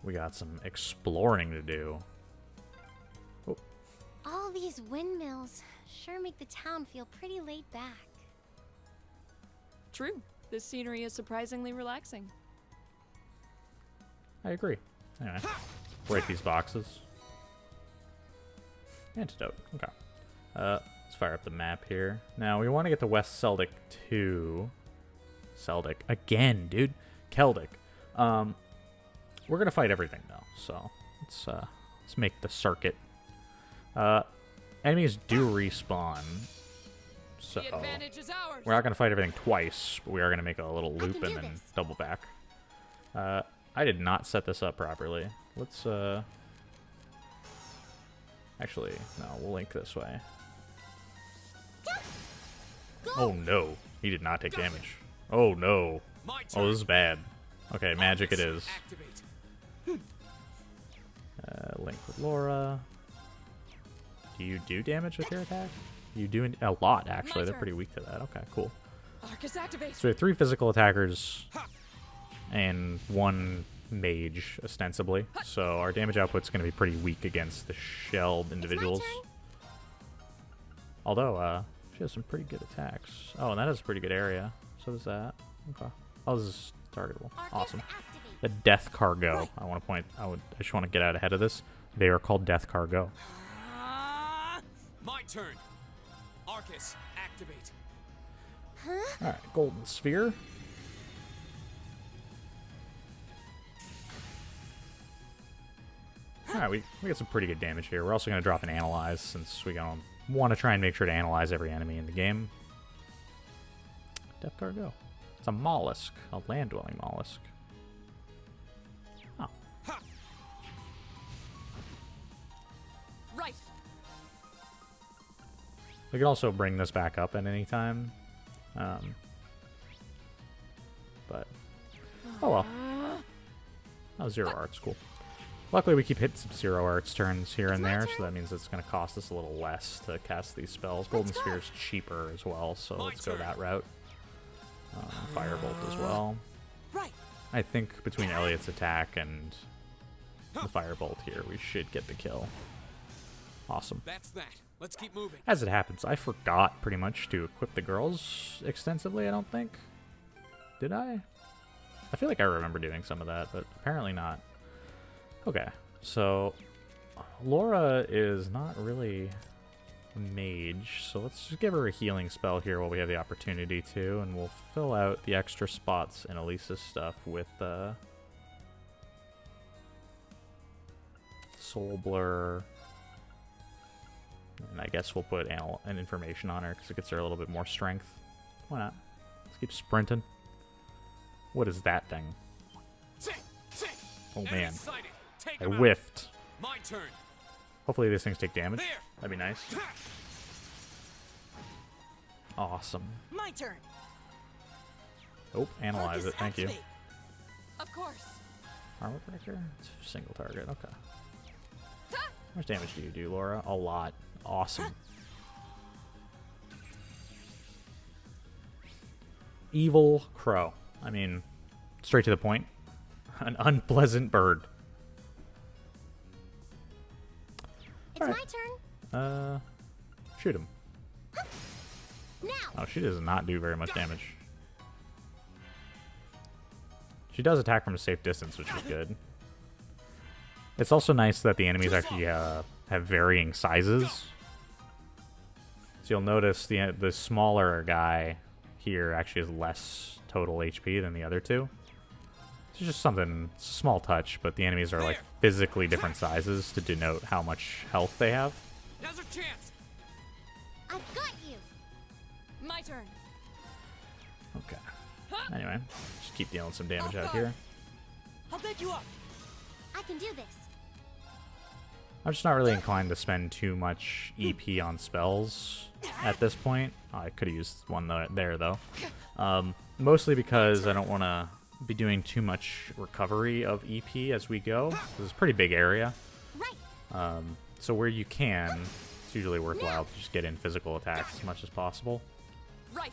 We got some exploring to do. Oh, All these windmills sure make the town feel pretty laid back. True. This scenery is surprisingly relaxing. I agree. Anyway, break these boxes. Antidote. Okay. Let's fire up the map here. Now, we want to get to West Celdic 2. Celdic. Again, dude. Celdic. We're going to fight everything, though. So, let's make the circuit. Enemies do respawn. So, we're not going to fight everything twice, but we are going to make a little loop and then double back. I did not set this up properly. Let's, actually, no, we'll link this way. Oh, no. He did not take damage. Oh, no. Oh, this is bad. Okay, magic it is. Link with Laura. Do you do damage with your attack? You do a lot, actually. They're pretty weak to that. Okay, cool. So we have 3 physical attackers and 1 mage, ostensibly. So our damage output's going to be pretty weak against the shelled individuals. Although, she has some pretty good attacks. Oh, and that is a pretty good area. So does that. Okay. Oh, this is targetable. Awesome. The Death Cargo. I want to point. I just want to get out ahead of this. They are called Death Cargo. My turn. Arcus, activate. Huh? Alright, Golden Sphere. Alright, we get some pretty good damage here. We're also going to drop an Analyze, since we want to try and make sure to analyze every enemy in the game. Death Cargo. It's a mollusk. A land-dwelling mollusk. Oh. Right. We can also bring this back up at any time. But, oh well. Oh, 0 arts, cool. Luckily, we keep hitting some 0 arts turns here and there, so that means it's going to cost us a little less to cast these spells. Golden Sphere is cheaper as well, so let's go that route. Firebolt as well. I think between Elliot's attack and the Firebolt here, we should get the kill. Awesome. That's that. Let's keep moving. As it happens, I forgot pretty much to equip the girls extensively, I don't think. Did I? I feel like I remember doing some of that, but apparently not. Okay, so Laura is not really a mage, so let's just give her a healing spell here while we have the opportunity to, and we'll fill out the extra spots in Elisa's stuff with Soul Blur. And I guess we'll put an information on her because it gets her a little bit more strength. Why not? Let's keep sprinting. What is that thing? Oh man. I whiffed. My turn. Hopefully these things take damage. That'd be nice. Awesome. My turn. Oh, analyze it. Thank you. Of course. Armor breaker? It's a single target. Okay. How much damage do you do, Laura? A lot. Awesome. Evil Crow. I mean, straight to the point. An unpleasant bird. It's my turn. Shoot him. Now. Oh, she does not do very much damage. She does attack from a safe distance, which is good. It's also nice that the enemies actually have varying sizes. So you'll notice the smaller guy here actually has less total HP than the other two. It's just something, it's a small touch, but the enemies are like physically different sizes to denote how much health they have. Now's our chance. I've got you. My turn. Okay. Anyway, just keep dealing some damage out here. I'll back you up. I can do this. I'm just not really inclined to spend too much EP on spells at this point. Oh, I could have used one there, though. Mostly because I don't want to be doing too much recovery of EP as we go. This is a pretty big area. Right. So where you can, it's usually worthwhile to just get in physical attacks as much as possible. Right.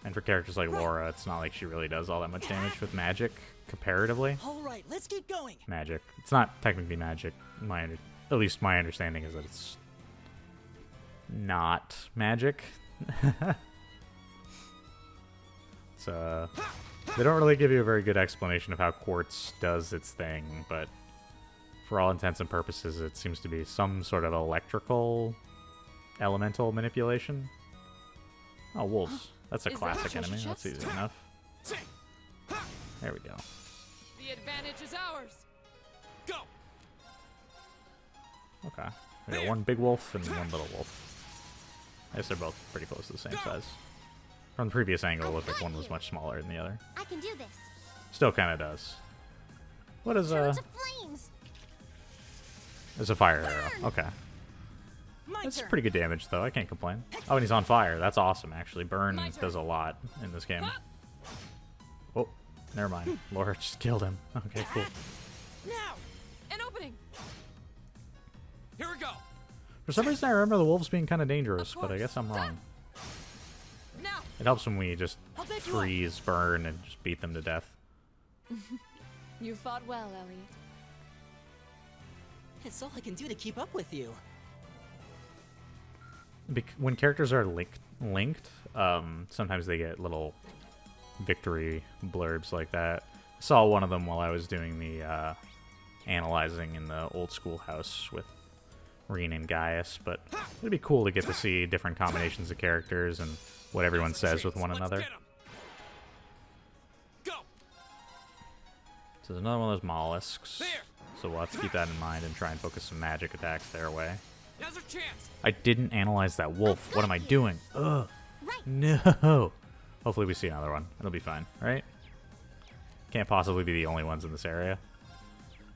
And for characters like Laura, it's not like she really does all that much damage with magic, comparatively. All right, let's keep going. Magic. It's not technically magic. At least my understanding is that it's not magic. So, they don't really give you a very good explanation of how quartz does its thing, but for all intents and purposes, it seems to be some sort of electrical elemental manipulation. Oh, wolves. That's a Is that classic a treasure enemy. That's chest? easy enough. There we go. The advantage is ours. Go! Okay. We got one big wolf and one little wolf. I guess they're both pretty close to the same size. From the previous angle, it looked like one was much smaller than the other. I can do this. Still kind of does. What is Turn to flames. There's a fire arrow. Okay. My That's turn. pretty good damage, though. I can't complain. Oh, and he's on fire. That's awesome, actually. Burn My turn. does a lot in this game. Oh, never mind. Laura just killed him. Okay, cool. Now. An opening. Here we go! For some reason, I remember the wolves being kind of dangerous, Of but I course. guess I'm wrong. Now. It helps when we just I'll bet you up. freeze, burn, and just beat them to death. You fought well, Elliot. It's all I can do to keep up with you. When characters are linked, sometimes they get little victory blurbs like that. I saw one of them while I was doing the analyzing in the old school house with Reen and Gaius, but it'd be cool to get to see different combinations of characters and what everyone says with one Let's another. get 'em. Go! So there's another one of those mollusks, There. so we'll have to keep that in mind and try and focus some magic attacks their way. Now's our chance! I didn't analyze that wolf. What am I doing? Ugh. Right. No. Hopefully we see another one. It'll be fine, right? Can't possibly be the only ones in this area.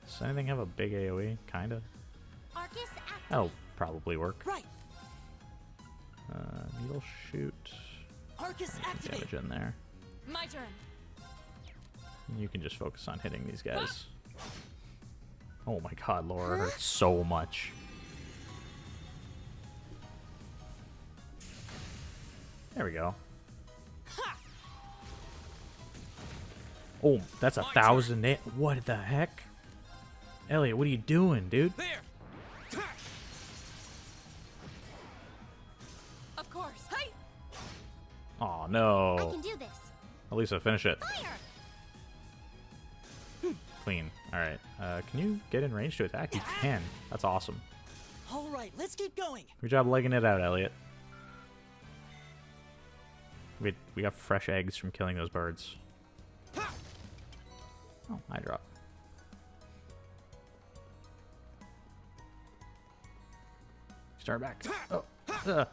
Does anything have a big AoE? Kinda. Arcus activate. That'll probably work. Right. Needle shoot. Arcus activate. Damage in there. My turn. You can just focus on hitting these guys. Oh my god, Laura hurts so much. There we go. Oh, that's 1,000. What the heck? Elliot, what are you doing, dude? There! Of course. Hey. Oh, I no. can do this. Elisa, finish it. Fire. Clean. Alright. Can you get in range to attack? You can. That's awesome. All right, let's keep going. Good job legging it out, Elliot. We got fresh eggs from killing those birds. Oh, I drop. Start back. Oh. Ugh.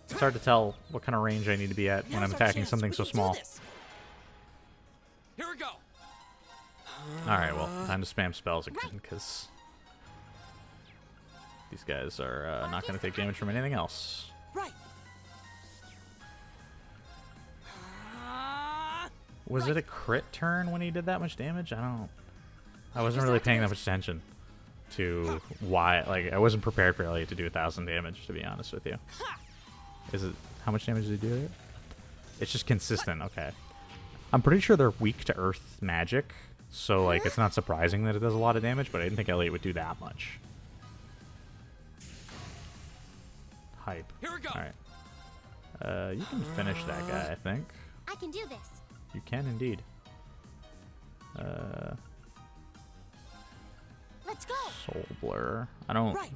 It's hard to tell what kind of range I need to be at when I'm Now's our attacking chance. something We so can do small. this. Here we go! Alright, well, time to spam spells again, because these guys are not going to take damage from anything else. Right. Was it a crit turn when he did that much damage? I wasn't really paying that much attention to why. Like, I wasn't prepared for Elliot to do 1,000 damage, to be honest with you. Is it... How much damage did he do there? It's just consistent. Okay. I'm pretty sure they're weak to earth magic, so, like, it's not surprising that it does a lot of damage, but I didn't think Elliot would do that much. Hype. Here we go! Alright. You can finish that guy, I think. I can do this. You can indeed. Let's go. Soul Blur. I don't... Right.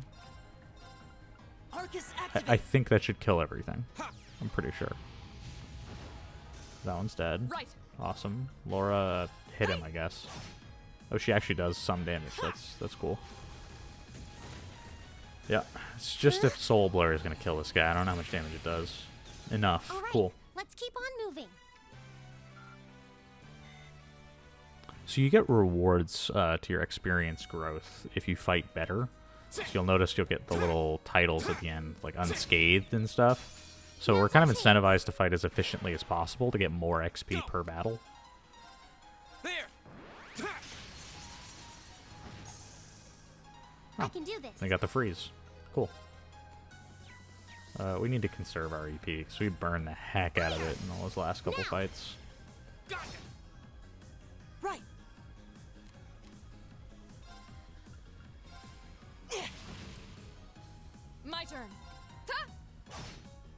Arcus I activate. think that should kill everything. I'm pretty sure. That one's dead. Right. Awesome. Laura hit him, I guess. Oh, she actually does some damage. That's cool. Yeah. It's just if Soul Blur is going to kill this guy. I don't know how much damage it does. Enough. All right. Cool. Let's keep on moving. So you get rewards to your experience growth if you fight better. So you'll notice you'll get the little titles at the end, like unscathed and stuff. So we're kind of incentivized to fight as efficiently as possible to get more XP per battle. There! I can do this. They got the freeze. Cool. We need to conserve our EP, because we burned the heck out of it in those last couple fights. Gotcha. Right. My turn. Ta!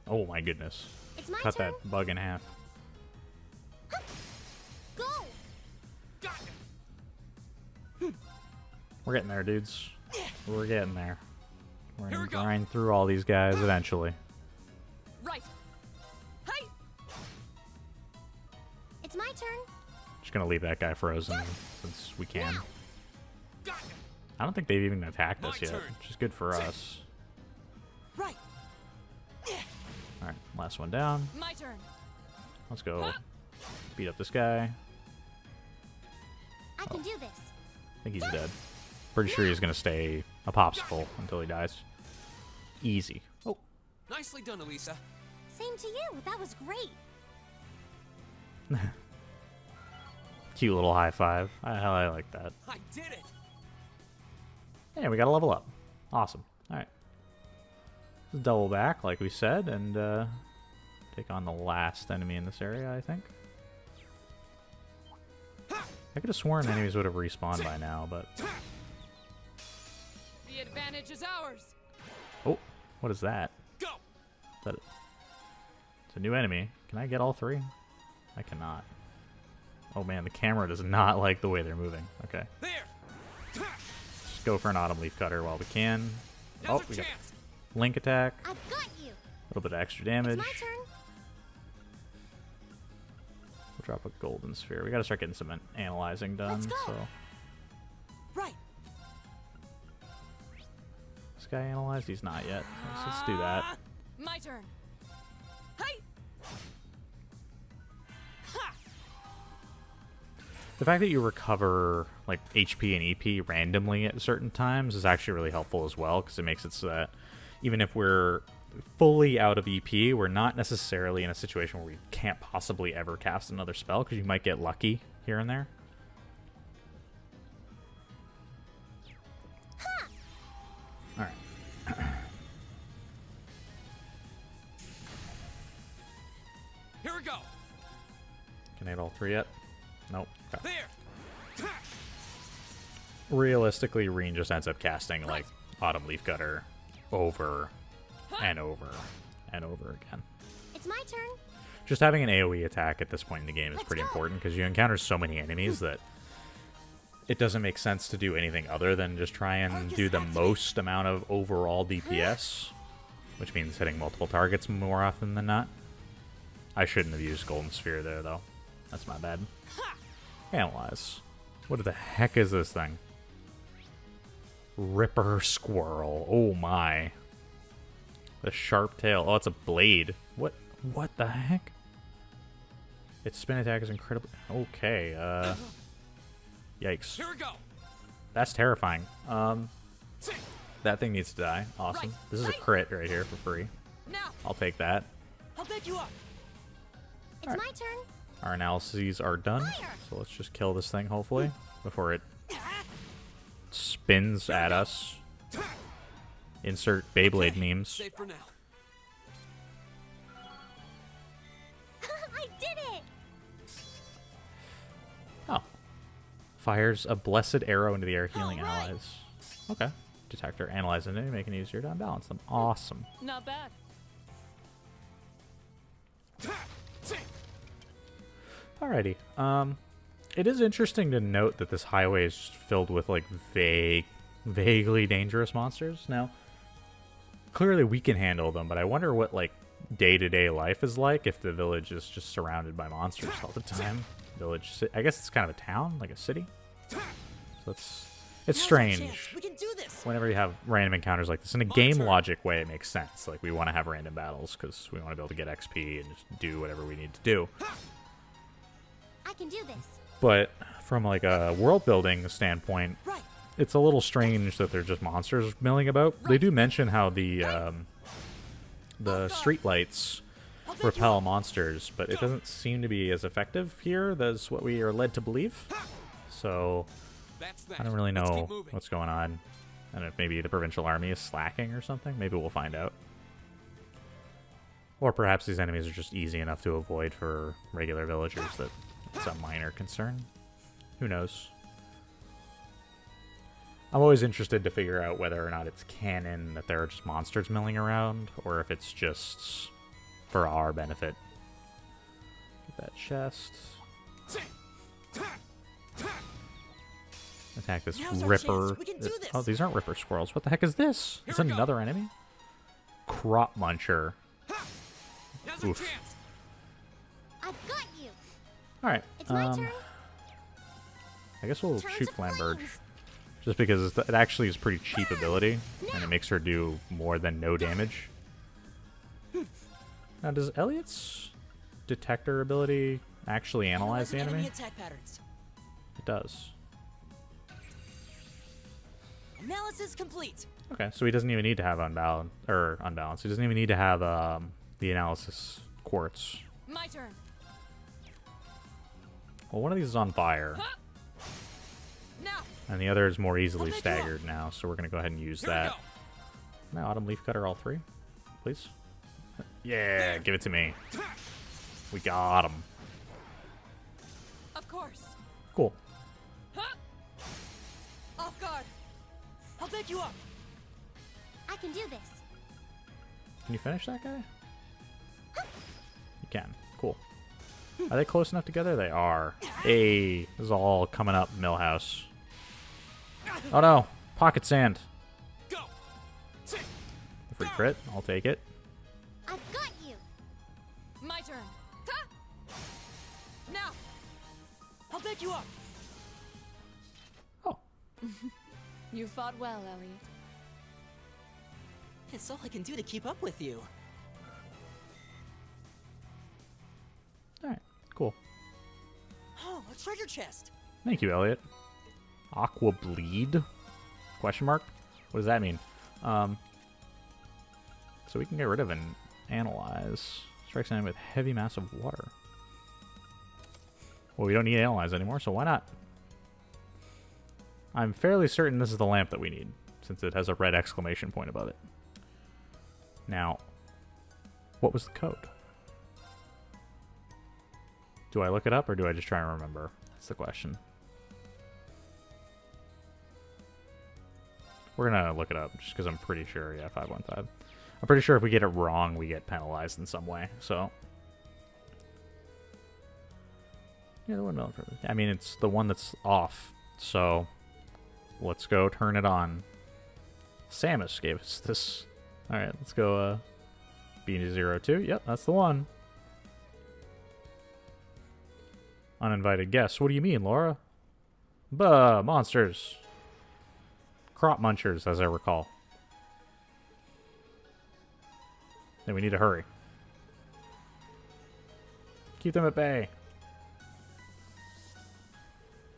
Oh my goodness. It's my Cut turn. that bug in half. Go! Gotcha. We're getting there, dudes. We're getting there. We're Here gonna we go. grind through all these guys eventually. Right. Hey! It's my turn. Just gonna leave that guy frozen since we can. Now. Gotcha. I don't think they've even attacked us My yet, turn. which is good for us. Right. Alright, last one down. My turn. Let's go beat up this guy. I can do this. I think he's dead. Pretty sure he's gonna stay a popsicle until he dies. Easy. Oh, Nicely done, Elisa. Same to you. That was great. cute little high five. I like that. I did it. Yeah, we got to level up. Awesome. All right. Let's double back, like we said, and take on the last enemy in this area, I think. I could have sworn enemies would have respawned by now, but... The advantage is ours. Oh, what is that? Go. Is that it's a new enemy. Can I get all three? I cannot. Oh man, the camera does not like the way they're moving. Okay. There. Just go for an autumn leaf cutter while we can. Now's Oh, our we got chance. link attack. A I've got you. little bit of extra It's damage. my turn. We'll drop a golden sphere. We got to start getting some analyzing done. Let's go. So Right. this guy analyzed? He's not yet. Let's do that. My turn. Hey! The fact that you recover like HP and EP randomly at certain times is actually really helpful as well, because it makes it so that even if we're fully out of EP, we're not necessarily in a situation where we can't possibly ever cast another spell, because you might get lucky here and there. All right. Here we go. Can I hit all three yet? Nope. Okay. There. Realistically, Reen just ends up casting like Autumn Leaf Cutter over and over and over again. It's my turn. Just having an AoE attack at this point in the game is Let's pretty go. important, because you encounter so many enemies that it doesn't make sense to do anything other than just try and do the most amount of overall DPS, which means hitting multiple targets more often than not. I shouldn't have used Golden Sphere there, though. That's my bad. Analyze. What the heck is this thing? Ripper Squirrel. Oh my. The sharp tail. Oh, it's a blade. What the heck? Its spin attack is incredible. Okay, yikes. Here we go. That's terrifying. That thing needs to die. Awesome. Right. This is a crit right here for free. Now! I'll take that. I'll back you up. It's my turn. Our analyses are done. Fire! So let's just kill this thing, hopefully, before it spins at us. Insert Beyblade memes. Safe for now. I did it. Oh. Fires a blessed arrow into the air, healing All right. allies. Okay. Detector analyze an enemy, making it easier to unbalance them. Awesome. Not bad. Alrighty. It is interesting to note that this highway is filled with like vaguely dangerous monsters. Now, clearly we can handle them, but I wonder what like day-to-day life is like if the village is just surrounded by monsters all the time. I guess it's kind of a town, like a city. So it's Now's our strange. chance. We can do this. Whenever you have random encounters like this, in a game logic way, it makes sense. Like, we want to have random battles because we want to be able to get XP and just do whatever we need to do. I can do this. But from like a world building standpoint, Right. it's a little strange that they're just monsters milling about. They do mention how the streetlights I'll back you repel up. monsters, but it doesn't seem to be as effective here as what we are led to believe. So That's that. I don't really Let's know keep moving. what's going on. And if maybe the provincial army is slacking or something, maybe we'll find out. Or perhaps these enemies are just easy enough to avoid for regular villagers that it's a minor concern. Who knows? I'm always interested to figure out whether or not it's canon that there are just monsters milling around, or if it's just for our benefit. Get that chest. Attack this Now's our Ripper. chance. We can do this. Oh, these aren't Ripper squirrels. What the heck is this? Here Is we go. another enemy? Crop Muncher. Now's our Oof. chance. I've got you. Alright. It's my turn. I guess we'll Turn shoot to Flamberge. flames. Just because it actually is pretty cheap ability, and it makes her do more than no damage. Now, does Elliot's detector ability actually analyze the enemy? attack patterns. It does. Analysis complete. Okay, so he doesn't even need to have unbalance. He doesn't even need to have the analysis quartz. My turn. Well, one of these is on fire, Now. and the other is more easily I'll pick you up. staggered now, so we're going to go ahead and use Here we that. go. Can I Autumn Leaf Cutter all three, please? Yeah, give it to me. We got him. Of course. Cool. Off guard. I'll back you up. I can do this. Can you finish that guy? You can. Cool. Are they close enough together? They are. Hey, this is all coming up, Millhouse. Oh no, pocket sand. Go. The free crit. I'll take it. I've got you. My turn. Ta! Now. I'll back you up. Oh, You fought well, Elliot. It's all I can do to keep up with you. all right. Cool. Oh, a treasure chest. Thank you, Elliot. Aqua bleed? Question mark? What does that mean? So we can get rid of and analyze. Strikes an enemy with heavy mass of water. Well, we don't need analyze anymore, so why not? I'm fairly certain this is the lamp that we need, since it has a red exclamation point above it. Now, what was the code? Do I look it up, or do I just try and remember? That's the question. We're gonna look it up, just because I'm pretty sure, yeah, 515. I'm pretty sure if we get it wrong, we get penalized in some way, so... Yeah, the windmill. I mean, it's the one that's off, so... Let's go turn it on. Samus gave us this. Alright, let's go, B02. Yep, that's the one. Uninvited guests. What do you mean, Laura? Buh, monsters. Crop munchers, as I recall. Then we need to hurry. Keep them at bay.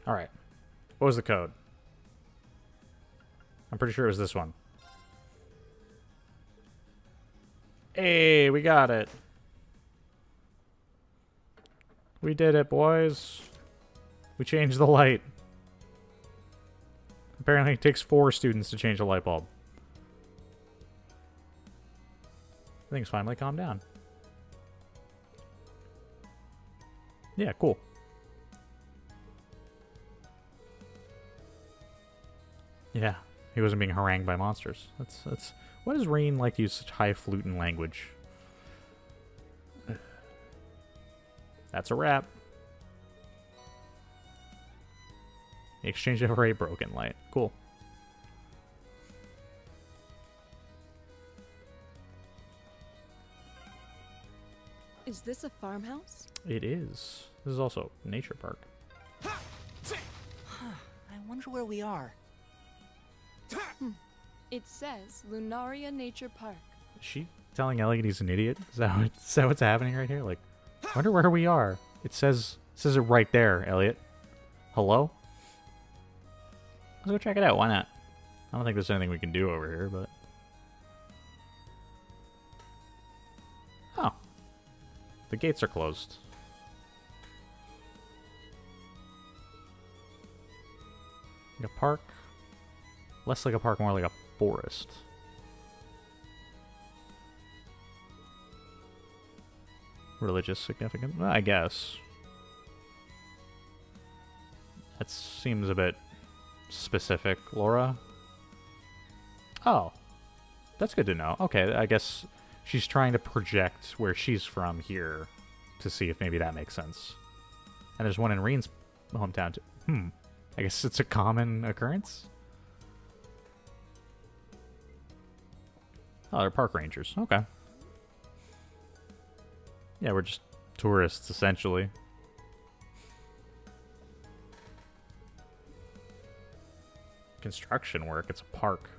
Alright. What was the code? I'm pretty sure it was this one. Hey, we got it. We did it, boys. We changed the light. Apparently it takes 4 students to change a light bulb. Things finally calmed down. Yeah, cool. Yeah, he wasn't being harangued by monsters. That's. Why does Rain like to use such highfalutin language? That's a wrap. Exchange for a broken light. Cool. Is this a farmhouse? It is. This is also a nature park. I wonder where we are. It says Lunaria Nature Park. Is she telling Elliot he's an idiot? Is that what's happening right here? Like, I wonder where we are. It says it right there, Elliot. Hello? Let's go check it out. Why not? I don't think there's anything we can do over here, but... Oh. The gates are closed. Like a park? Less like a park, more like a forest. religious significance? Well, I guess. That seems a bit specific, Laura. Oh. That's good to know. Okay, I guess she's trying to project where she's from here to see if maybe that makes sense. And there's one in Reen's hometown too. I guess it's a common occurrence? Oh, they're park rangers. Okay. Yeah, we're just tourists, essentially. Construction work. It's a park.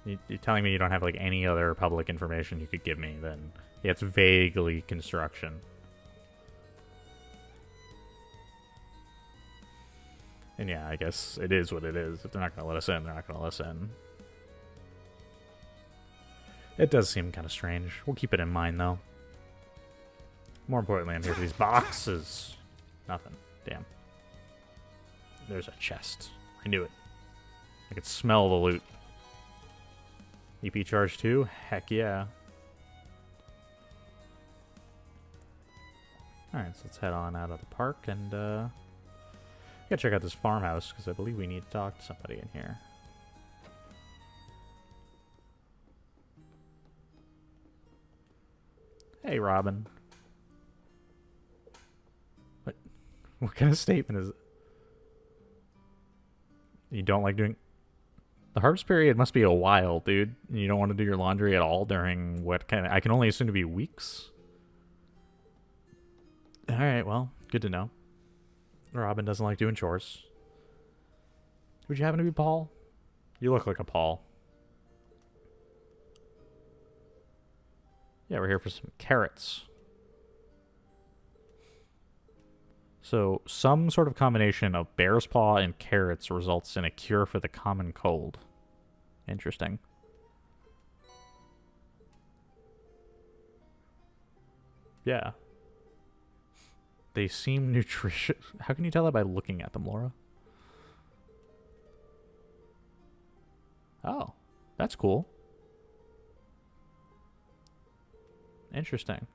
You're telling me you don't have, like, any other public information you could give me, then yeah, it's vaguely construction. And yeah, I guess it is what it is. If they're not going to let us in, they're not going to let us in. It does seem kind of strange. We'll keep it in mind, though. More importantly, I'm here for these boxes. Nothing. Damn. There's a chest. I knew it. I could smell the loot. EP charge 2? Heck yeah. Alright, so let's head on out of the park and, gotta check out this farmhouse, because I believe we need to talk to somebody in here. Hey, Robin. What kind of statement is it? You don't like doing... The harvest period must be a while, dude. You don't want to do your laundry at all during what kind of... I can only assume to be weeks. Alright, well, good to know. Robin doesn't like doing chores. Would you happen to be Paul? You look like a Paul. Yeah, we're here for some carrots. So, some sort of combination of bear's paw and carrots results in a cure for the common cold. Interesting. Yeah. They seem nutritious. How can you tell that by looking at them, Laura? Oh, that's cool. Interesting.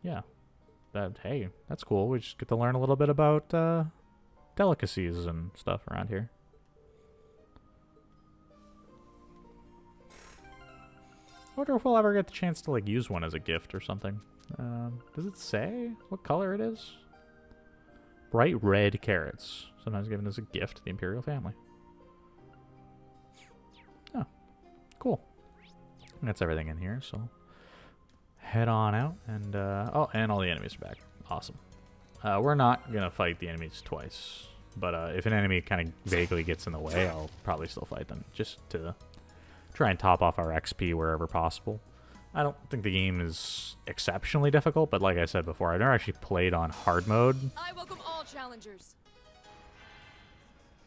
Yeah. Hey, that's cool. We just get to learn a little bit about delicacies and stuff around here. I wonder if we'll ever get the chance to like use one as a gift or something. Does it say what color it is? Bright red carrots. Sometimes given as a gift to the Imperial family. Oh, cool. And that's everything in here, so head on out, and oh, and all the enemies are back. Awesome. We're not gonna fight the enemies twice, but if an enemy kind of vaguely gets in the way, I'll probably still fight them, just to try and top off our XP wherever possible. I don't think the game is exceptionally difficult, but like I said before, I've never actually played on hard mode. I welcome all challengers.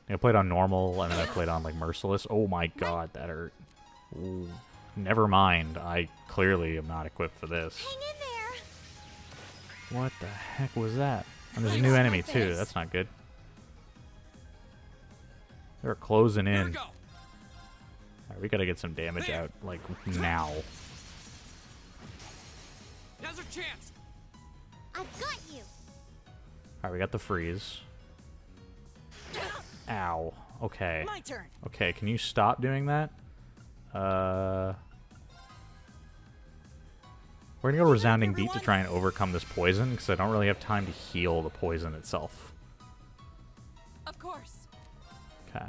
I played on normal, and then I played on like merciless. Oh my god, that hurt. Ooh. Never mind. I clearly am not equipped for this. Hang in there. What the heck was that? And there's a new enemy too. That's not good. They're closing Here we in. go. Alright, we gotta get some damage out, like, now. Now's our chance. I've got you. Alright, we got the freeze. Ow. Okay. My turn. Okay, can you stop doing that? We're gonna go resounding beat to try and overcome this poison, because I don't really have time to heal the poison itself. Of course. Okay.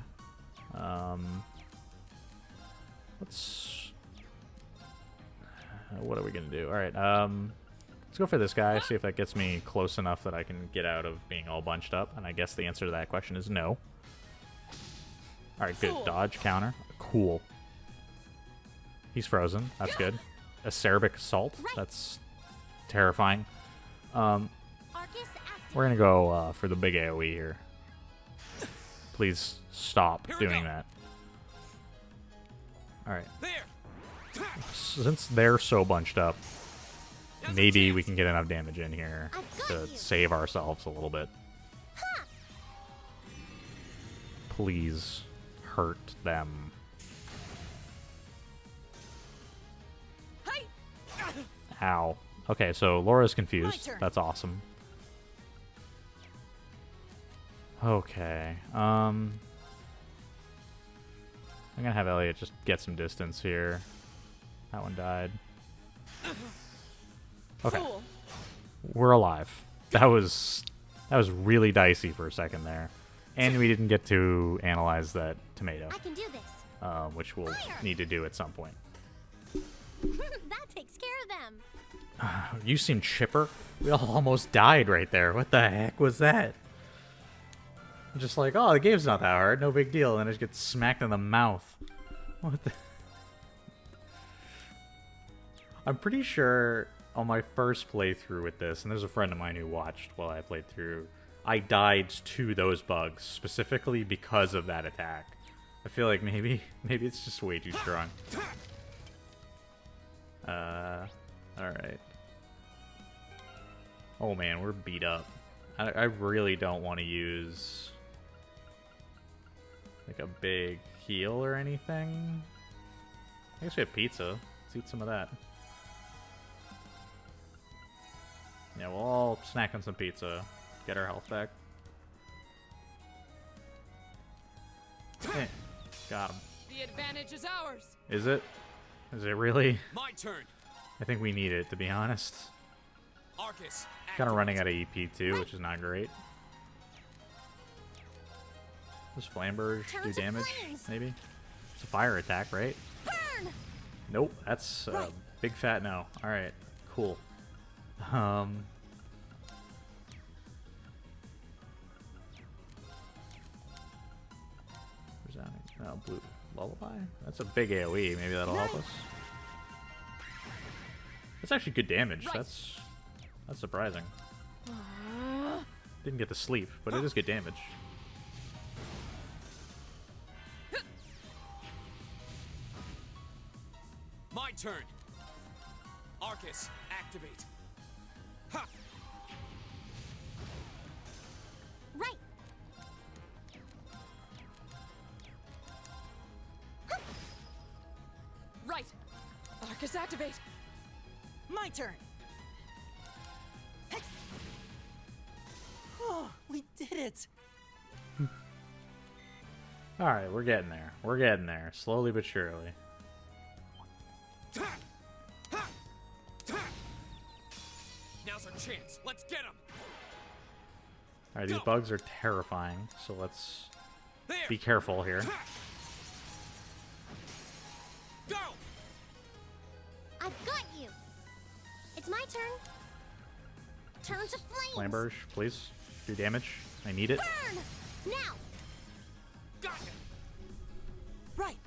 Let's... what are we gonna do? Alright, let's go for this guy, see if that gets me close enough that I can get out of being all bunched up, and I guess the answer to that question is no. Alright, good. Dodge, counter. Cool. He's frozen. That's good. Acerbic Assault. That's terrifying. Arcus active. We're gonna go for the big AoE here. Please stop Here we doing go. that. Alright. There. Since they're so bunched up, Now's our maybe chance. we can get enough damage in here I've got to you. save ourselves a little bit. Please hurt them. Ow. Okay, so Laura's confused. turn. That's awesome. Okay. I'm gonna have Elliot just get some distance here. That one died. Okay. Fool. We're alive. That was really dicey for a second there. And we didn't get to analyze that tomato, I can do this. which we'll need to do at some point. That takes care of them. You seem chipper. We all almost died right there. What the heck was that? I'm just like, oh, the game's not that hard. No big deal. And then I just get smacked in the mouth. What the... I'm pretty sure on my first playthrough with this, and there's a friend of mine who watched while I played through, I died to those bugs specifically because of that attack. I feel like maybe it's just way too strong. Alright. Oh man, we're beat up. I really don't want to use like a big heal or anything. I guess we have pizza. Let's eat some of that. Yeah, we'll all snack on some pizza. Get our health back. Hey, got him. The advantage is ours. Is it? Is it really? My turn. I think we need it, to be honest. Arcus. Kind of running out of EP too, which is not great. Does Flamberge do Turn to damage? flames. Maybe? It's a fire attack, right? Burn! Nope, that's big fat no. Alright, cool. Resounding. Oh, blue lullaby? That's a big AoE. Maybe that'll help us. That's actually good damage. Right. That's surprising. Didn't get to sleep, but it is good damage. My turn. Arcus, activate. Ha! Right. Right. Arcus activate. My turn. Oh, we did it. Alright, we're getting there. We're getting there. Slowly but surely. Ta! Ha! Ta! Now's our chance. Let's get him. Alright, these bugs are terrifying, so let's There. be careful here. Ta! Go. I've got you. It's my turn. Turn to flames. Flamberge, please. Do damage. I need it. Burn! Now. Got it. Right.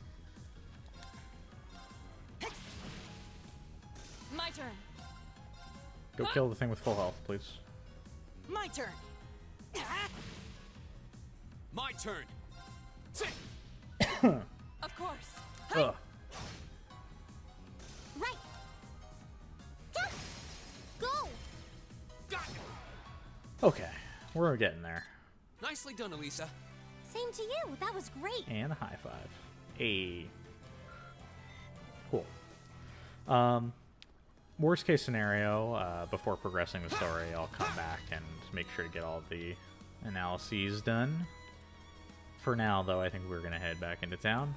My turn. Go kill the thing with full health, please. My turn. My turn. Sit. Of course. Ugh. Right. Yeah. Go. Got it. Okay, we're getting there. Nicely done, Elisa. Same to you. That was great. And a high five. Hey. Cool. Worst case scenario, before progressing the story, I'll come back and make sure to get all the analyses done. For now, though, I think we're going to head back into town.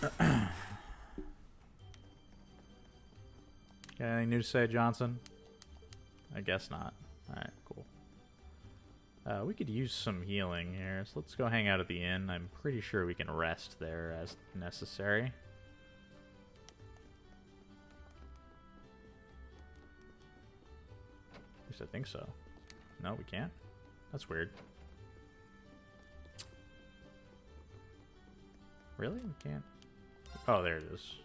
Got anything new to say, Johnson? I guess not. Alright, cool. We could use some healing here, so let's go hang out at the inn. I'm pretty sure we can rest there as necessary. At least I think so. No, we can't? That's weird. Really? We can't? Oh, there it is.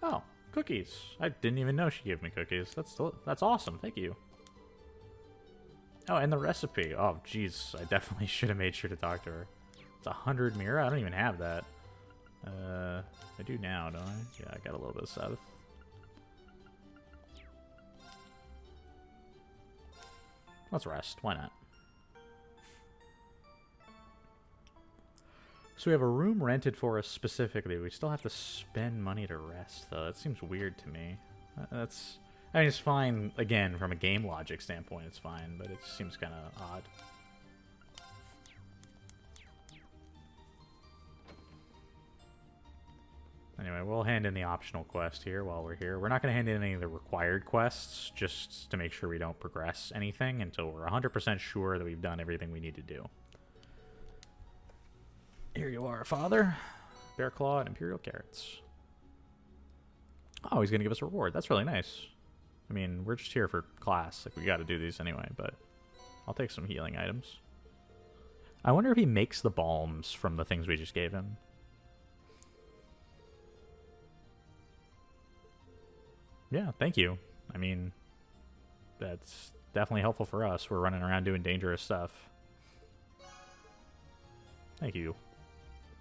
Oh, cookies. I didn't even know she gave me cookies. That's awesome. Thank you. Oh, and the recipe. Oh, jeez. I definitely should have made sure to talk to her. It's 100 Mira? I don't even have that. I do now, don't I? Yeah, I got a little bit of Sabbath. Let's rest. Why not? So we have a room rented for us specifically. We still have to spend money to rest, though. That seems weird to me. That's... I mean, it's fine, again, from a game logic standpoint, it's fine, but it just seems kind of odd. Anyway, we'll hand in the optional quest here while we're here. We're not going to hand in any of the required quests, just to make sure we don't progress anything until we're 100% sure that we've done everything we need to do. Here you are, Father. Bear Claw and Imperial Carrots. Oh, he's going to give us a reward. That's really nice. I mean, we're just here for class. Like, we got to do these anyway, but I'll take some healing items. I wonder if he makes the balms from the things we just gave him. Yeah, thank you. I mean, that's definitely helpful for us. We're running around doing dangerous stuff. Thank you.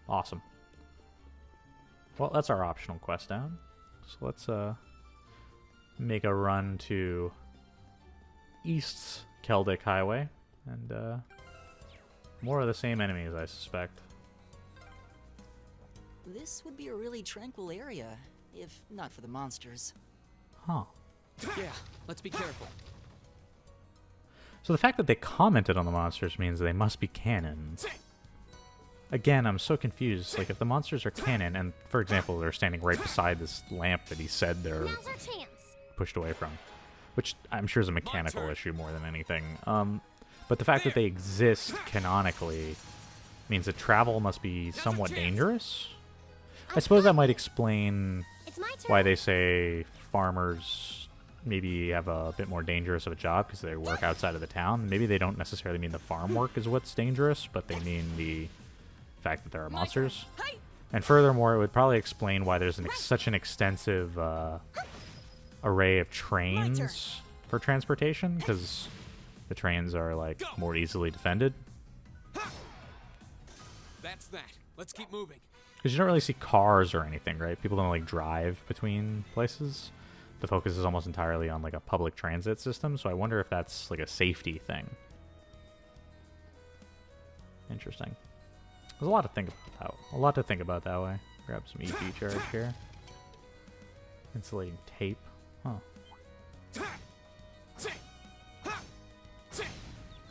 Awesome. Well, that's our optional quest down. So let's make a run to East's Celdic Highway, and more of the same enemies, I suspect. This would be a really tranquil area, if not for the monsters. Huh. Yeah, let's be careful. So the fact that they commented on the monsters means they must be canon. Again, I'm so confused. Like, if the monsters are canon, and, for example, they're standing right beside this lamp that he said they're Now's our chance. pushed away from, which I'm sure is a mechanical issue more than anything. But the fact that they exist canonically means that travel must be somewhat dangerous. I suppose that might explain It's my turn. why they say farmers maybe have a bit more dangerous of a job because they work outside of the town. Maybe they don't necessarily mean the farm work is what's dangerous, but they mean the fact that there are monsters. And furthermore, it would probably explain why there's such an extensive array of trains for transportation, because the trains are like more easily defended. That's that. Let's keep moving. Because you don't really see cars or anything, right? People don't like drive between places. The focus is almost entirely on like a public transit system, so I wonder if that's like a safety thing. Interesting. There's a lot to think about. A lot to think about that way. Grab some EP charge here. Insulating tape. Huh.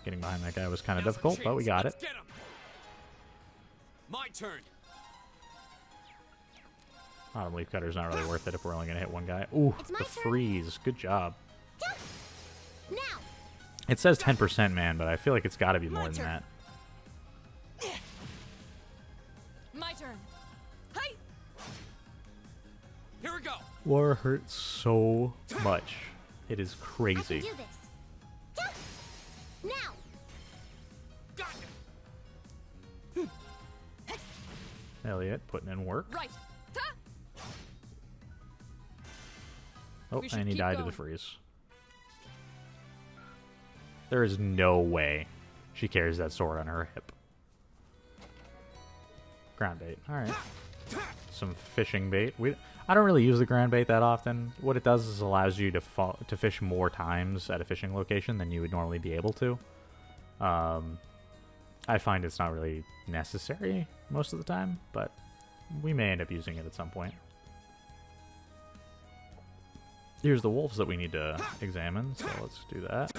Getting behind that guy was kind of Now's our difficult, but we chance. got Let's it. get 'em. My turn. Autumn Leaf Cutter's not really worth it if we're only going to hit one guy. Ooh, It's my the turn. freeze. Good job. Now. It says 10%, man, but I feel like it's got to be more My than turn. that. My turn. Hi. Here we go. War hurts so much. It is I can crazy. do this. Now. Got ya. Elliot putting in work. Right. Ta. Oh, We should and he keep died to the going. freeze. There is no way she carries that sword on her hip. Ground bait. Alright. Some fishing bait. I don't really use the ground bait that often. What it does is allows you to fish more times at a fishing location than you would normally be able to. I find it's not really necessary most of the time, but we may end up using it at some point. Here's the wolves that we need to examine, so let's do that.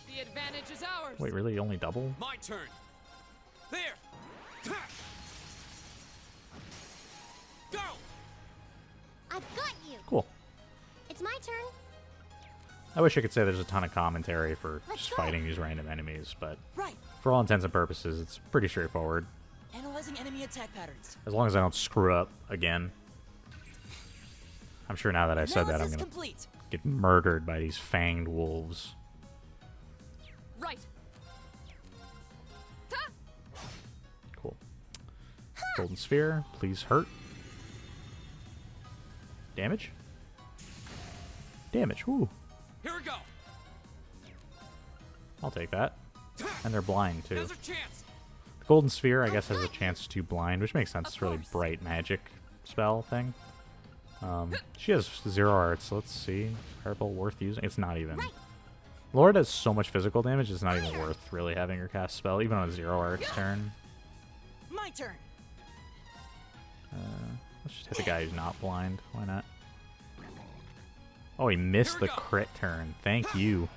The advantage is ours. Wait, really? Only double? My turn. There. Go. I've got you. Cool. It's my turn. I wish I could say there's a ton of commentary for Let's just go. fighting these random enemies, but Right. for all intents and purposes, it's pretty straightforward. Analyzing enemy attack patterns. As long as I don't screw up again. I'm sure now that I said that, I'm Analysis going to complete. get murdered by these fanged wolves. Right. Ta. Cool. Golden Sphere, please hurt. Damage? Damage, woo. Here we go. I'll take that. And they're blind, too. Now's our chance. The Golden Sphere, I guess, has a chance to blind, which makes sense. It's a really bright magic spell thing. She has 0 arts, so let's see. Fireball worth using? It's not even. Laura does so much physical damage, it's not even worth really having her cast spell, even on a 0 arts turn. My turn. Let's just hit the guy who's not blind. Why not? Oh, he missed Here we the go. crit turn. Thank you.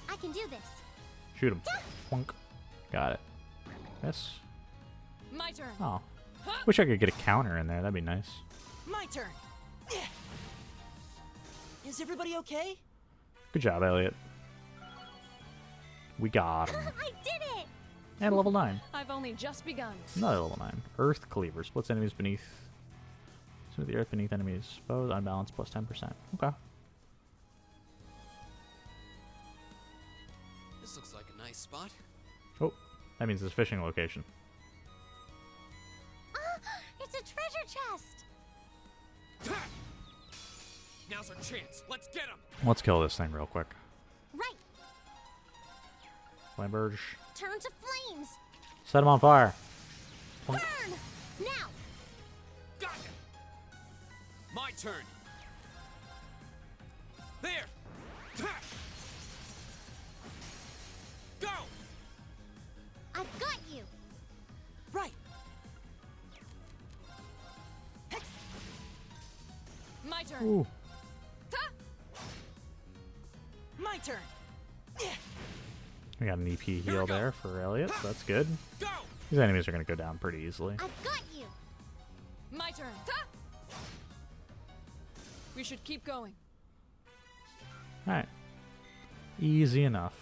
I can do this. Shoot him. Plunk. Got it. Yes. My turn. Oh. Wish I could get a counter in there. That'd be nice. My turn. Is everybody okay? Good job, Elliot. We got him. I did it! And level 9. I've only just begun. Another level 9. Earth Cleaver. Splits enemies beneath. Smooth the earth beneath enemies. Foes unbalanced plus 10%. Okay. This looks like a nice spot. Oh, that means it's a fishing location. It's a treasure chest! Now's our chance. Let's get him. Let's kill this thing real quick. Right, Flamberge. turn to flames! Set him on fire. Burn! Now! Got him. My turn. There. Go. I've got you! Right. My turn. Ooh. Ta! My turn. We got an EP heal go. there for Elliot, so that's good. Go. These enemies are going to go down pretty easily. I've got you! My turn. Ta! We should keep going. Alright. Easy enough.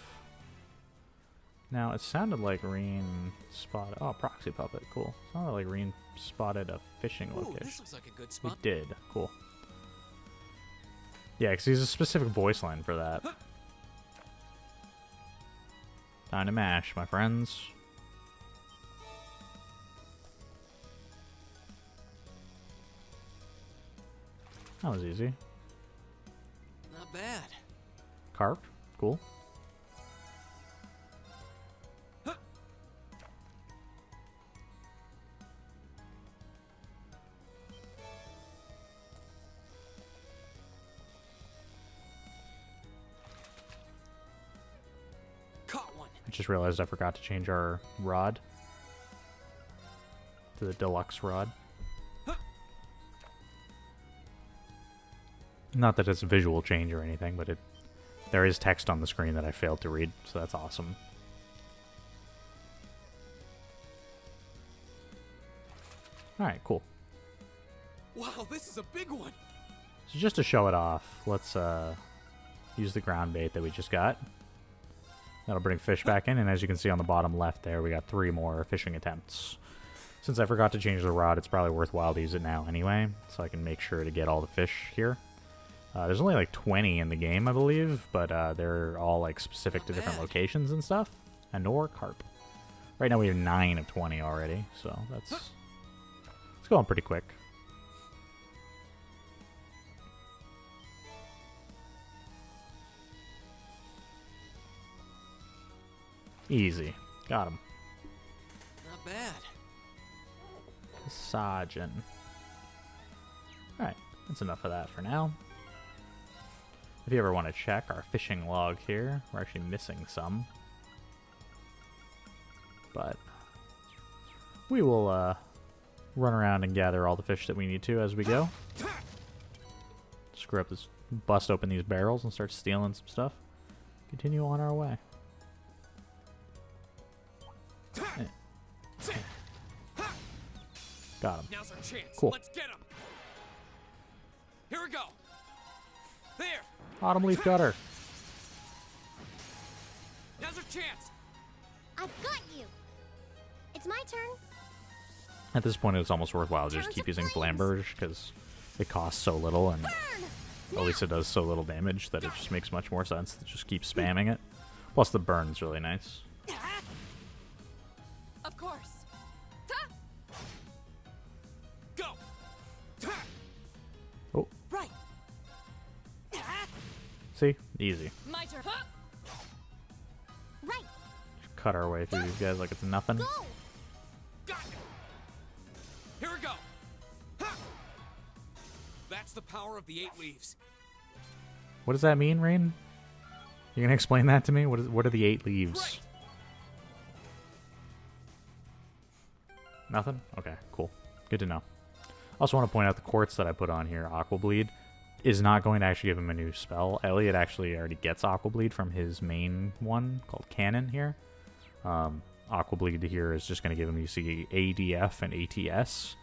Now, it sounded like Reen spotted... Oh, Proxy Puppet. Cool. Sounded like Reen spotted a fishing Ooh, location. this looks like a good He spot. did. Cool. Yeah, because he's a specific voice line for that. Time to mash, my friends. That was easy. Not bad. Carp. Cool. Caught one. I just realized I forgot to change our rod to the deluxe rod. Not that it's a visual change or anything, but there is text on the screen that I failed to read, so that's awesome. Alright, cool. Wow, this is a big one. So just to show it off, let's use the ground bait that we just got. That'll bring fish back in, and as you can see on the bottom left there, we got 3 more fishing attempts. Since I forgot to change the rod, it's probably worthwhile to use it now anyway, so I can make sure to get all the fish here. There's only like 20 in the game, I believe, but they're all like specific to different locations and stuff. And nor carp. Right now we have 9 of 20 already, so that's it's going pretty quick. Easy. Got him. Not bad. Sajin. Alright, that's enough of that for now. If you ever want to check our fishing log here, we're actually missing some. But we will run around and gather all the fish that we need to as we go. Screw up this, bust open these barrels and start stealing some stuff. Continue on our way. Got him. Now's our chance. Cool. Let's get him. Here we go. There. Autumn leaf gutter. Now's our chance. I've got you! It's my turn. At this point, it's almost worthwhile to just Turn keep to using flames. Flamberge because it costs so little, and Burn! at least it does so little damage that it just makes much more sense to just keep spamming it. Plus, the burn's really nice. Of course. Ta! Go. Oh, Right. see? Easy. My turn. Ha! Right, Cut our way through these guys like it's nothing. go! Got it. Here we go. Ha! That's the power of the 8 leaves. What does that mean, Rain? You gonna explain that to me? What are the 8 leaves? Right. Nothing? Okay, cool. Good to know. Also want to point out the quartz that I put on here, Aqua Bleed, is not going to actually give him a new spell. Elliot actually already gets Aqua Bleed from his main one called Cannon here. Aqua Bleed here is just going to give him, you see, ADF and ATS,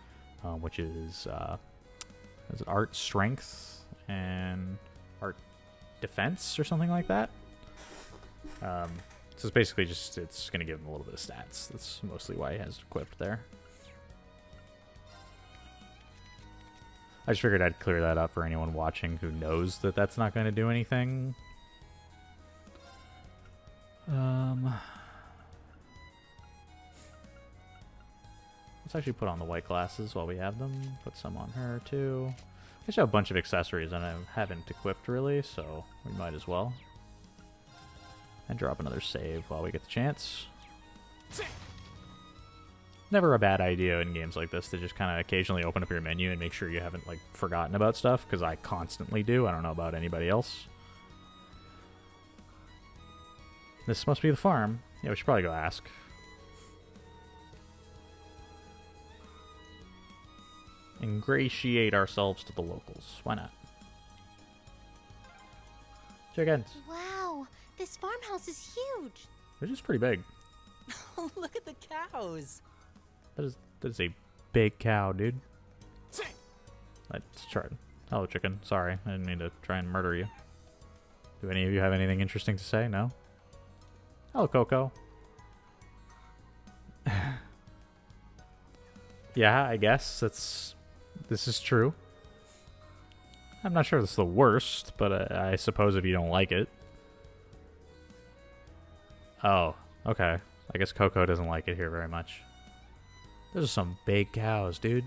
which is it Art Strength and Art Defense or something like that. So it's basically just, it's going to give him a little bit of stats. That's mostly why he has it equipped there. I just figured I'd clear that up for anyone watching who knows that that's not going to do anything. Let's actually put on the white glasses while we have them. Put some on her too. I just have a bunch of accessories and I haven't equipped really, so we might as well. And drop another save while we get the chance. Never a bad idea in games like this to just kind of occasionally open up your menu and make sure you haven't like forgotten about stuff, because I constantly do. I don't know about anybody else. This must be the farm. Yeah, we should probably go ask. Ingratiate ourselves to the locals. Why not? Chickens. Wow, this farmhouse is huge. They're just pretty big. Oh, look at the cows. That is a big cow, dude. Let's try it. Hello, chicken. Sorry, I didn't mean to try and murder you. Do any of you have anything interesting to say? No? Hello, Coco. Yeah, I guess this is true. I'm not sure this is the worst, but I suppose if you don't like it. Oh, okay. I guess Coco doesn't like it here very much. Those are some big cows, dude.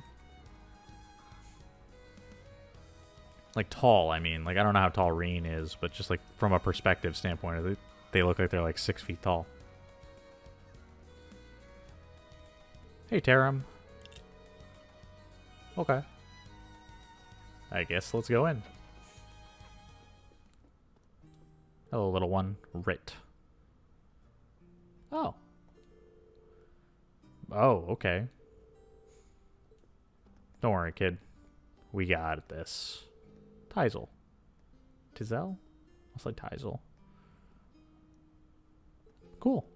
Like tall, I mean. Like, I don't know how tall Reen is, but just like from a perspective standpoint, they look like they're like 6 feet tall. Hey, Taram. Okay. I guess let's go in. Hello, little one. Rit. Oh. Oh, okay. Don't worry, kid. We got this. Tizel. Tizel? I'll say Tizel. Cool.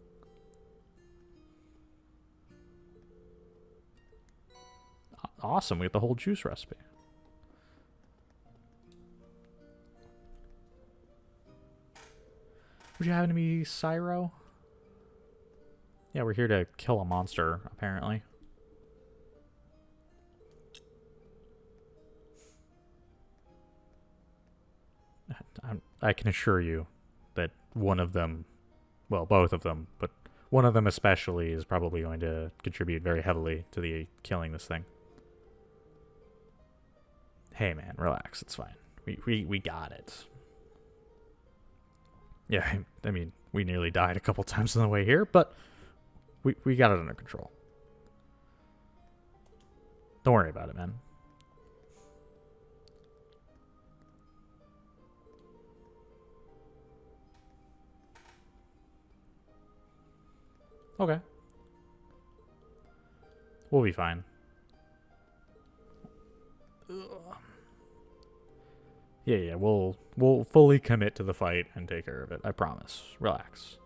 Awesome, we get the whole juice recipe. Would you happen to be Cyro? Yeah, we're here to kill a monster, apparently. I can assure you that one of them, well, both of them, but one of them especially is probably going to contribute very heavily to the killing this thing. Hey man, relax, it's fine. We got it. Yeah, I mean, we nearly died a couple times on the way here, but we got it under control. Don't worry about it, man. Okay. We'll be fine. Yeah, we'll fully commit to the fight and take care of it. I promise. Relax.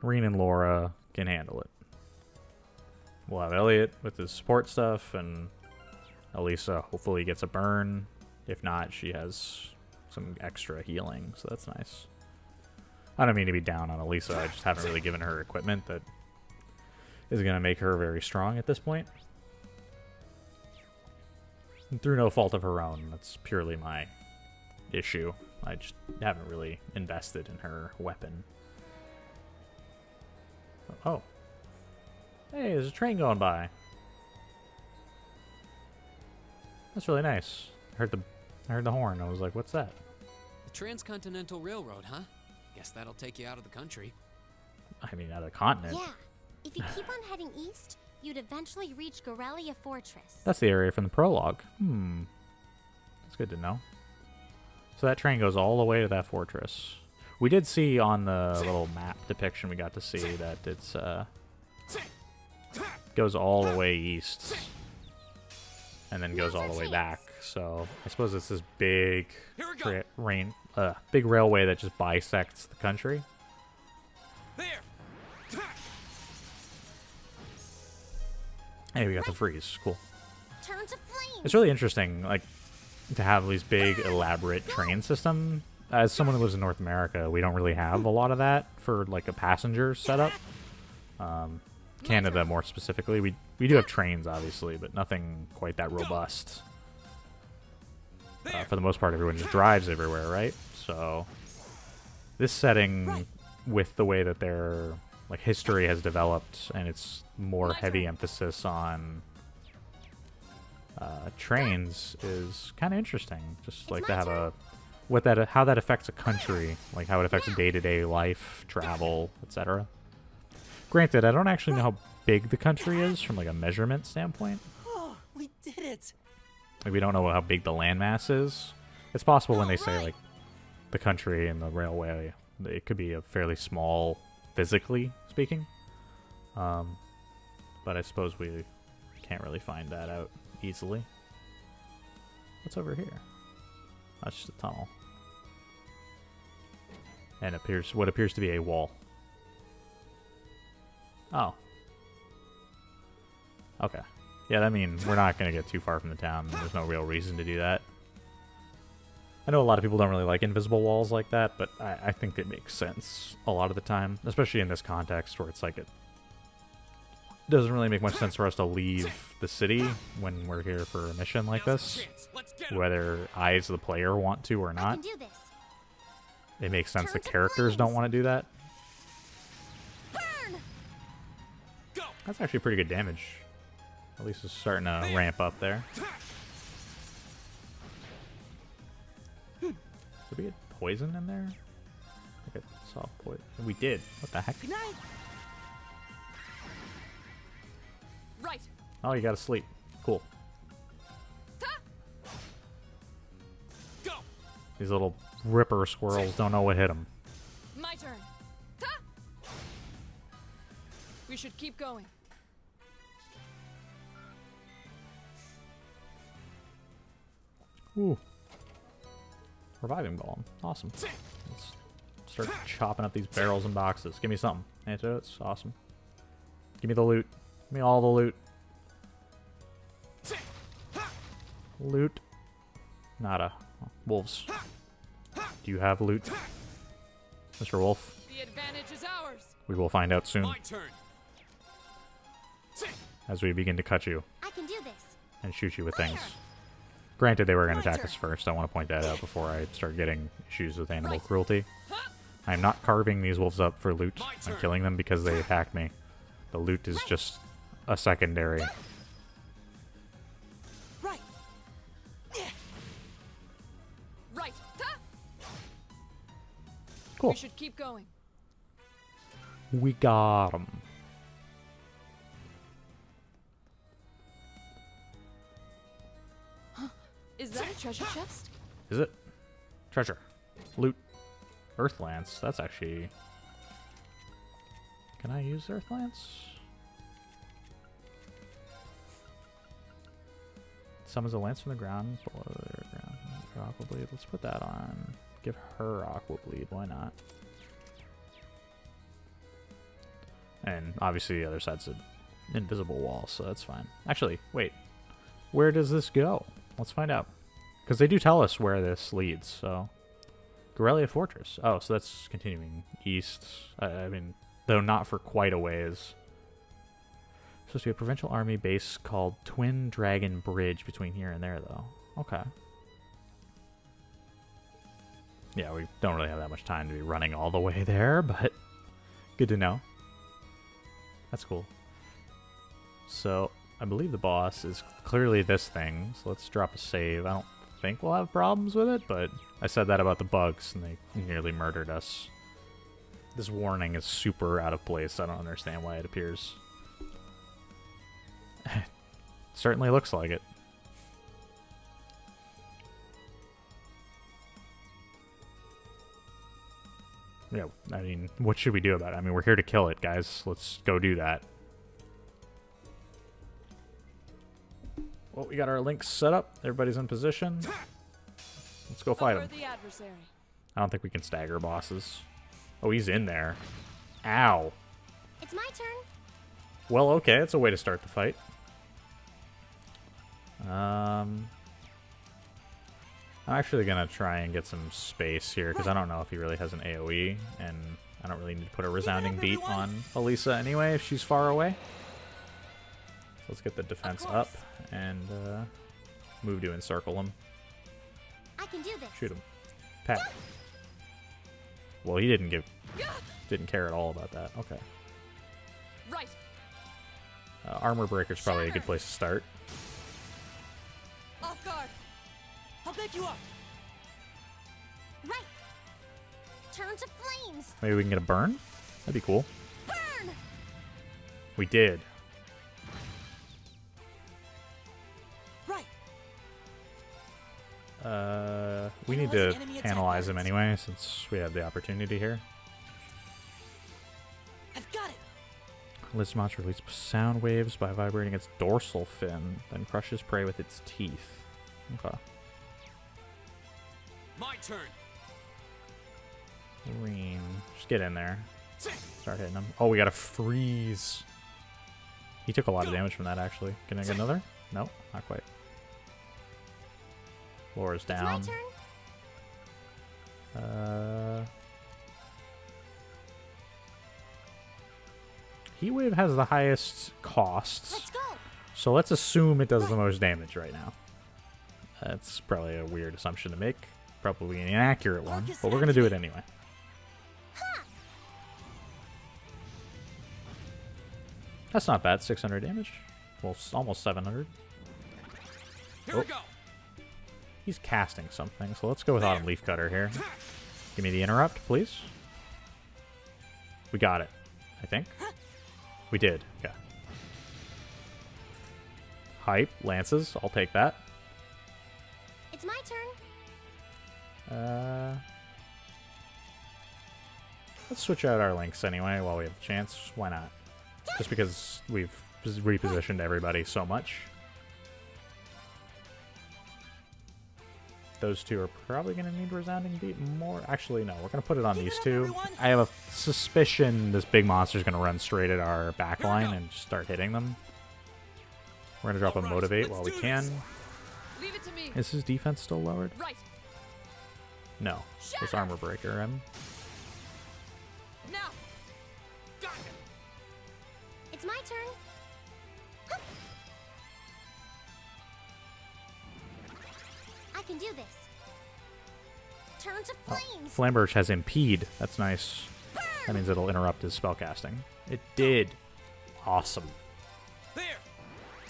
Reen and Laura can handle it. We'll have Elliot with his support stuff, and Elisa hopefully gets a burn. If not, she has some extra healing, so that's nice. I don't mean to be down on Elisa, I just haven't really given her equipment that is going to make her very strong at this point. And through no fault of her own, that's purely my issue. I just haven't really invested in her weapon. Oh. Hey, there's a train going by. That's really nice. I heard the horn. I was like, what's that? The Transcontinental Railroad, huh? Guess that'll take you out of the country. I mean, out of the continent. Yeah, if you keep on heading east, you'd eventually reach Gorelia Fortress. That's the area from the prologue. That's good to know. So that train goes all the way to that fortress. We did see on the little map depiction we got to see that it's goes all the way east, and then goes all the way back. So I suppose it's this big big railway that just bisects the country. There. Hey, we got the freeze. Cool. Turn to flames. It's really interesting, like, to have these big, elaborate train system. As someone who lives in North America, we don't really have a lot of that for, like, a passenger setup. Canada, more specifically. We do have trains, obviously, but nothing quite that robust. For the most part, everyone just drives everywhere, right? So, this setting, with the way that their, like, history has developed, and it's more heavy emphasis on trains, is kind of interesting. Just like to have how that affects a country, like how it affects day-to-day life, travel, etc. Granted, I don't actually know how big the country is from like a measurement standpoint. Oh, we did it. Like, we don't know how big the landmass is. It's possible when they say like the country and the railway, it could be a fairly small, physically speaking. But I suppose we can't really find that out easily. What's over here? That's just a tunnel. And what appears to be a wall. Oh. Okay. Yeah, I mean, we're not going to get too far from the town. There's no real reason to do that. I know a lot of people don't really like invisible walls like that, but I think it makes sense a lot of the time, especially in this context where it's like it doesn't really make much sense for us to leave the city when we're here for a mission like this, whether I as the player want to or I not. can do this. It makes sense Turn the to characters don't flames. want to do that. Burn! Go. That's actually pretty good damage. At least it's starting to ramp up there. Did we get poison in there? I think I saw poison. We did. What the heck? Good night. Right. Oh, you gotta sleep. Cool. Go. These little ripper squirrels don't know what hit them. My turn. Ta! We should keep going. Ooh. Reviving golem. Awesome. Let's start chopping up these barrels and boxes. Give me something. Antidotes. Awesome. Give me the loot. Give me all the loot. Loot. Nada. Oh, wolves. Do you have loot? Mr. Wolf? The advantage is ours. We will find out soon My turn. as we begin to cut you I can do this. and shoot you with things. Granted, they were going to attack us first. I want to point that out before I start getting issues with animal cruelty. I'm not carving these wolves up for loot. I'm killing them because they attacked me. The loot is just a secondary. Right. Right. Ta! Cool. We should keep going. We got them. Is that a treasure chest? Is it? Treasure. Loot. Earthlance. That's actually... Can I use Earthlance? Summons a lance from the ground. Below the ground. Aqua Bleed. Let's put that on. Give her Aqua Bleed. Why not? And obviously the other side's an invisible wall, so that's fine. Actually, wait. Where does this go? Let's find out. Because they do tell us where this leads, so... Gorelia Fortress. Oh, so that's continuing east. I mean, though not for quite a ways. Supposed to be a provincial army base called Twin Dragon Bridge between here and there, though. Okay. Yeah, we don't really have that much time to be running all the way there, but good to know. That's cool. So, I believe the boss is clearly this thing, so let's drop a save. I don't think we'll have problems with it, but I said that about the bugs, and they nearly murdered us. This warning is super out of place. I don't understand why it appears. Certainly looks like it. Yeah, I mean, what should we do about it? I mean, we're here to kill it, guys. Let's go do that. Well, we got our links set up. Everybody's in position. Let's go fight him. Over the adversary. I don't think we can stagger bosses. Oh, he's in there. Ow. It's my turn. Well, okay, it's a way to start the fight. I'm actually gonna try and get some space here because I don't know if he really has an AoE, and I don't really need to put a resounding beat on Elisa anyway if she's far away. So let's get the defense up and move to encircle him. I can do this. Shoot him. Pat. Well, he didn't care at all about that. Okay. Right. Armor Breaker's probably a good place to start. Off guard. I'll back you up. Right. Turn to flames. Maybe we can get a burn? That'd be cool. Burn. We did. Right. We need to Analyzing enemy attack analyze him patterns. anyway since we have the opportunity here. I've got it. This monster releases sound waves by vibrating its dorsal fin, then crushes prey with its teeth. Okay. My turn. Green. Just get in there. Start hitting him. Oh, we got a freeze. He took a lot of damage from that, actually. Can I get another? No, not quite. Floor is It's my down. turn. Heat Wave has the highest costs, Let's go. so let's assume it does the most damage right now. That's probably a weird assumption to make. Probably an inaccurate one, but we're going to do it anyway. That's not bad. 600 damage. Well, almost 700. Here Oh. we go. He's casting something, so let's go with Autumn Leaf Cutter here. Give me the interrupt, please. We got it, I think. We did, yeah. Hype, lances, I'll take that. It's my turn. Let's switch out our links anyway while we have the chance. Why not? Just because we've repositioned everybody so much. Those two are probably going to need resounding beat more. Actually, no, we're going to put it on these two. I have a suspicion this big monster is going to run straight at our back line and just start hitting them. We're going to drop a motivate while we can. Leave it to me. Is his defense still lowered? Right. No. This armor breaker him. Now. Got it. It's my turn. Huh. I can do this. Turn to flames. Flamberge has impede. That's nice. That means it'll interrupt his spellcasting. It did. Awesome. There.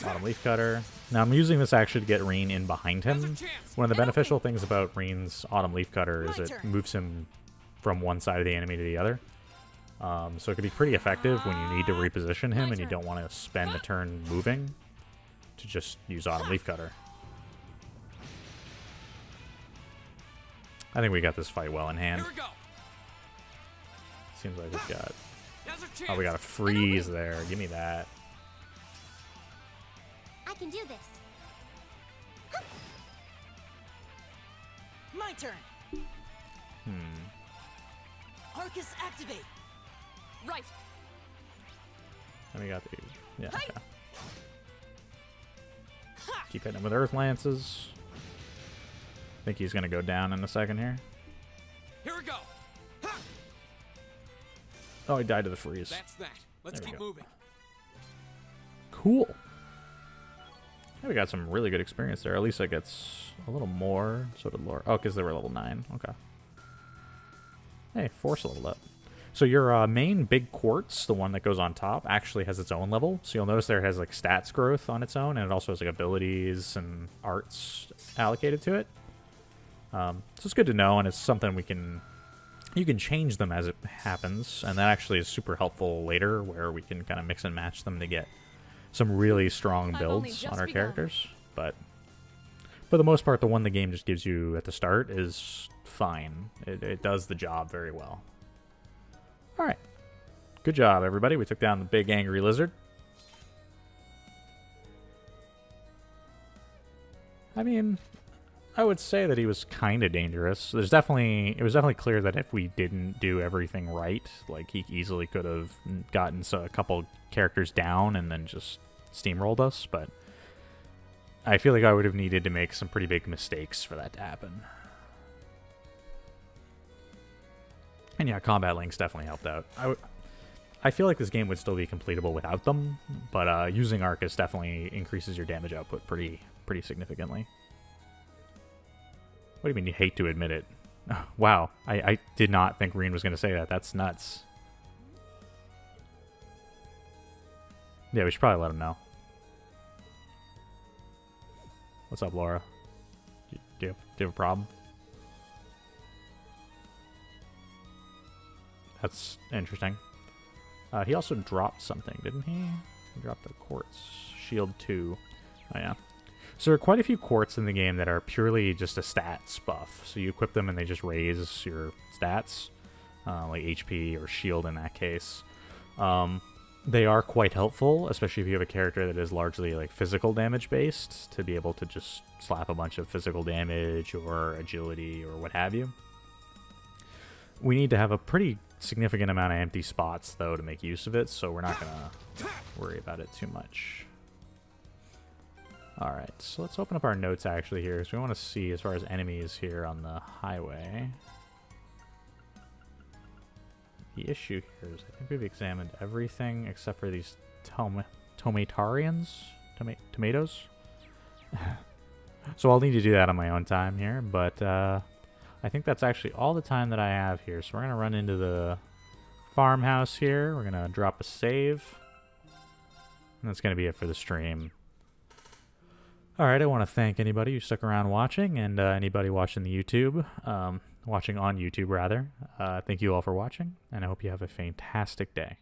Autumn Leaf Cutter. Now I'm using this actually to get Reen in behind him. One of the beneficial things about Reen's Autumn Leaf Cutter is it moves him from one side of the enemy to the other. So it can be pretty effective when you need to reposition him and you don't want to spend a turn moving to just use Autumn Leaf Cutter. I think we got this fight well in hand. Here we go. Seems like we've got... Now's our chance. Oh, we got a freeze there. Give me that. I can do this. My turn. Arcus activate. Right. And we got the... Yeah, okay. Keep hitting him with Earth Lances. I think he's going to go down in a second here. Here we go. Ha! Oh, he died to the freeze. That's that. Let's There we keep go. moving. Cool. Yeah, we got some really good experience there. Elisa gets a little more. So did Laura. Oh, because they were level 9. Okay. Hey, Force leveled up. So your main big quartz, the one that goes on top, actually has its own level. So you'll notice there it has like stats growth on its own, and it also has like abilities and arts allocated to it. So it's good to know, and it's something you can change them as it happens, and that actually is super helpful later, where we can kind of mix and match them to get some really strong I've only builds just on our begun. characters. But for the most part, the one the game just gives you at the start is fine. It does the job very well. All right. Good job, everybody. We took down the big angry lizard. I mean, I would say that he was kind of dangerous. It was definitely clear that if we didn't do everything right, like he easily could have gotten a couple characters down and then just steamrolled us, but I feel like I would have needed to make some pretty big mistakes for that to happen. And yeah, combat links definitely helped out. I feel like this game would still be completable without them, but using Arcus definitely increases your damage output pretty significantly. What do you mean you hate to admit it? Wow, I did not think Reen was going to say that. That's nuts. Yeah, we should probably let him know. What's up, Laura? Do you have a problem? That's interesting. He also dropped something, didn't he? He dropped the quartz. Shield 2. Oh, yeah. So there are quite a few quartz in the game that are purely just a stats buff. So you equip them and they just raise your stats, like HP or shield in that case. They are quite helpful, especially if you have a character that is largely like physical damage based, to be able to just slap a bunch of physical damage or agility or what have you. We need to have a pretty significant amount of empty spots though to make use of it, so we're not gonna worry about it too much. Alright, so let's open up our notes actually here, because we want to see as far as enemies here on the highway. The issue here is I think we've examined everything except for these tomatarians? Tomatoes? So I'll need to do that on my own time here, but I think that's actually all the time that I have here. So we're going to run into the farmhouse here. We're going to drop a save. And that's going to be it for the stream. Alright, I want to thank anybody who stuck around watching, and anybody watching the YouTube, watching on YouTube rather. Thank you all for watching, and I hope you have a fantastic day.